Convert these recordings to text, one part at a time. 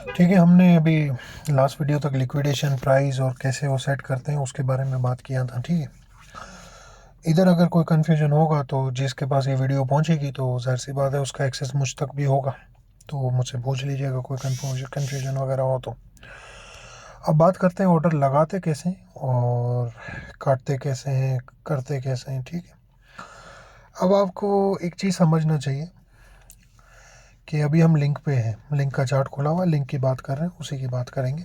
ठीक है, हमने अभी लास्ट वीडियो तक लिक्विडेशन प्राइस और कैसे वो सेट करते हैं उसके बारे में बात किया था। ठीक है, इधर अगर कोई कन्फ्यूजन होगा तो जिसके पास ये वीडियो पहुंचेगी तो जाहिर सी बात है उसका एक्सेस मुझ तक भी होगा, तो मुझसे पूछ लीजिएगा कोई कन्फ्यूजन वगैरह हो तो। अब बात करते हैं ऑर्डर लगाते कैसे हैं और काटते कैसे हैं, करते कैसे हैं। ठीक है, अब आपको एक चीज़ समझना चाहिए कि अभी हम लिंक पे हैं, लिंक का चार्ट खुला हुआ है, लिंक की बात कर रहे हैं, उसी की बात करेंगे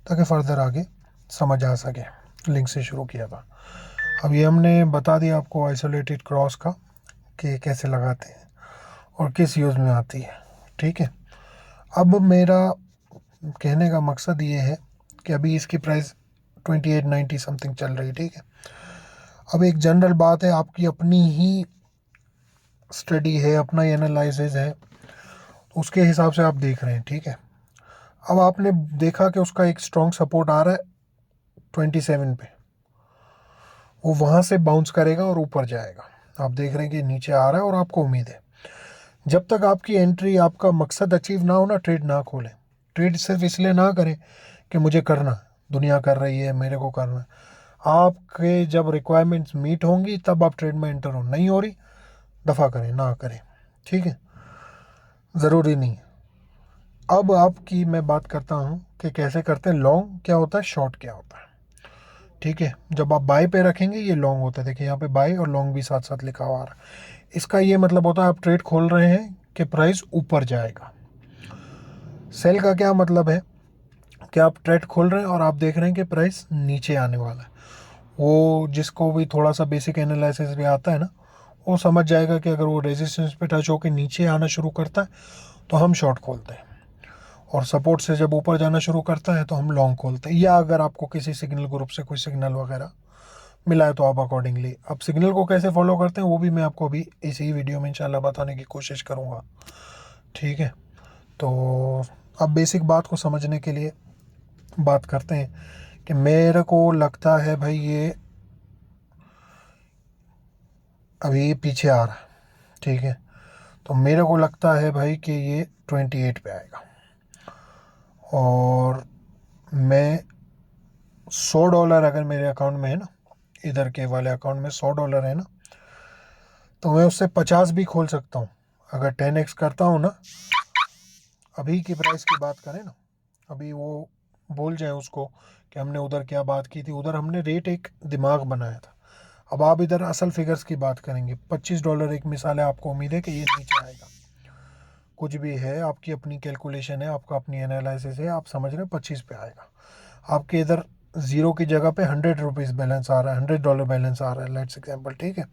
ताकि फर्दर आगे समझ आ सके। लिंक से शुरू किया था। अब ये हमने बता दिया आपको आइसोलेटेड क्रॉस का कि कैसे लगाते हैं और किस यूज़ में आती है। ठीक है, अब मेरा कहने का मकसद ये है कि अभी इसकी प्राइस 2890 समथिंग चल रही है। ठीक है, अब एक जनरल बात है, आपकी अपनी ही स्टडी है, अपना ही एनालिसिस है, उसके हिसाब से आप देख रहे हैं। ठीक है, अब आपने देखा कि उसका एक स्ट्रॉन्ग सपोर्ट आ रहा है 27 पे, वो वहाँ से बाउंस करेगा और ऊपर जाएगा। आप देख रहे हैं कि नीचे आ रहा है और आपको उम्मीद है। जब तक आपकी एंट्री, आपका मकसद अचीव ना हो ना, ट्रेड ना खोलें। ट्रेड सिर्फ इसलिए ना करें कि मुझे करना, दुनिया कर रही है मेरे को करना है। आपके जब रिक्वायरमेंट्स मीट होंगी तब आप ट्रेड में एंटर हो, नहीं हो रही दफ़ा करें, ना करें। ठीक है, ज़रूरी नहीं है। अब आपकी मैं बात करता हूँ कि कैसे करते हैं, लॉन्ग क्या होता है, शॉर्ट क्या होता है। ठीक है, जब आप बाय पे रखेंगे ये लॉन्ग होता है। देखिए यहाँ पे बाय और लॉन्ग भी साथ साथ लिखा हुआ आ रहा है। इसका ये मतलब होता है आप ट्रेड खोल रहे हैं कि प्राइस ऊपर जाएगा। सेल का क्या मतलब है कि आप ट्रेड खोल रहे हैं और आप देख रहे हैं कि प्राइस नीचे आने वाला है। वो जिसको भी थोड़ा सा बेसिक एनालिसिस भी आता है ना, वो समझ जाएगा कि अगर वो रेजिस्टेंस पे टच होकर नीचे आना शुरू करता है तो हम शॉर्ट खोलते हैं, और सपोर्ट से जब ऊपर जाना शुरू करता है तो हम लॉन्ग खोलते हैं। या अगर आपको किसी सिग्नल ग्रुप से कोई सिग्नल वगैरह मिला है तो आप अकॉर्डिंगली, अब सिग्नल को कैसे फॉलो करते हैं वो भी मैं आपको अभी इसी वीडियो में इंशाल्लाह बताने की कोशिश करूँगा। ठीक है, तो अब बेसिक बात को समझने के लिए बात करते हैं कि मेरे को लगता है भाई ये अभी पीछे आ रहा है। ठीक है, तो मेरे को लगता है भाई कि ये 28 पे आएगा, और मैं $100 अगर मेरे अकाउंट में है ना, इधर के वाले अकाउंट में $100 है ना, तो मैं उससे 50 भी खोल सकता हूँ। अगर 10x करता हूँ ना, अभी की प्राइस की बात करें ना, अभी वो बोल जाए उसको कि हमने उधर क्या बात की थी, उधर हमने रेट एक दिमाग बनाया था। अब आप इधर असल फिगर्स की बात करेंगे, $25 एक मिसाल है, आपको उम्मीद है कि ये नीचे आएगा। कुछ भी है, आपकी अपनी कैलकुलेशन है, आपका अपनी एनालिसिस है, आप समझ रहे हैं 25 पे आएगा। आपके इधर ज़ीरो की जगह पे $100 बैलेंस आ रहा है, $100 बैलेंस आ रहा है, लेट्स एग्जाम्पल। ठीक है,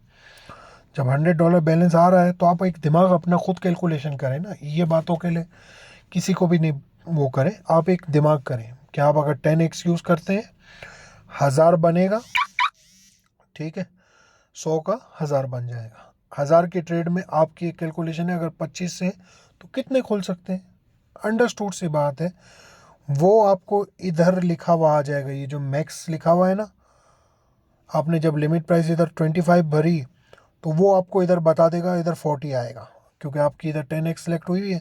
जब $100 बैलेंस आ रहा है तो आप एक दिमाग अपना खुद कैलकुलेशन करें ना, ये बातों के लिए किसी को भी नहीं वो करें, आप एक दिमाग करें कि आप अगर 10x यूज़ करते हैं 1000 बनेगा। ठीक है, 100 का 1000 बन जाएगा। 1000 के ट्रेड में आपकी एक कैलकुलेशन है, अगर 25 से तो कितने खोल सकते हैं, अंडरस्टूड सी बात है। वो आपको इधर लिखा हुआ आ जाएगा, ये जो मैक्स लिखा हुआ है ना, आपने जब लिमिट प्राइस इधर 25 भरी तो वो आपको इधर बता देगा इधर 40 आएगा, क्योंकि आपकी इधर 10x सेलेक्ट हुई है।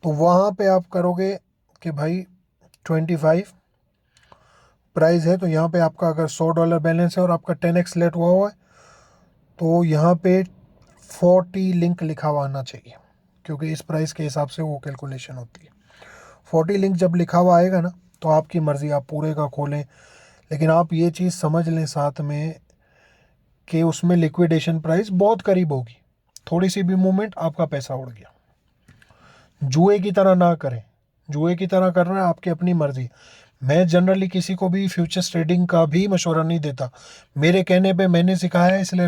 तो वहाँ पे आप करोगे कि भाई 25 प्राइस है, तो यहाँ पे आपका अगर $100 बैलेंस है और आपका 10x सेलेक्ट हुआ हुआ है, तो यहाँ पे 40 लिंक लिखा हुआ आना चाहिए, क्योंकि इस प्राइस के हिसाब से वो कैलकुलेशन होती है। 40 लिंक जब लिखा हुआ आएगा ना, तो आपकी मर्ज़ी, आप पूरे का खोलें, लेकिन आप ये चीज़ समझ लें साथ में कि उसमें लिक्विडेशन प्राइस बहुत करीब होगी। थोड़ी सी भी मूवमेंट आपका पैसा उड़ गया। जुए की तरह ना करें, जुए की तरह करना है आपकी अपनी मर्ज़ी। मैं जनरली किसी को भी फ्यूचर्स ट्रेडिंग का भी मशवरा नहीं देता, मेरे कहने पे मैंने सिखाया है इसलिए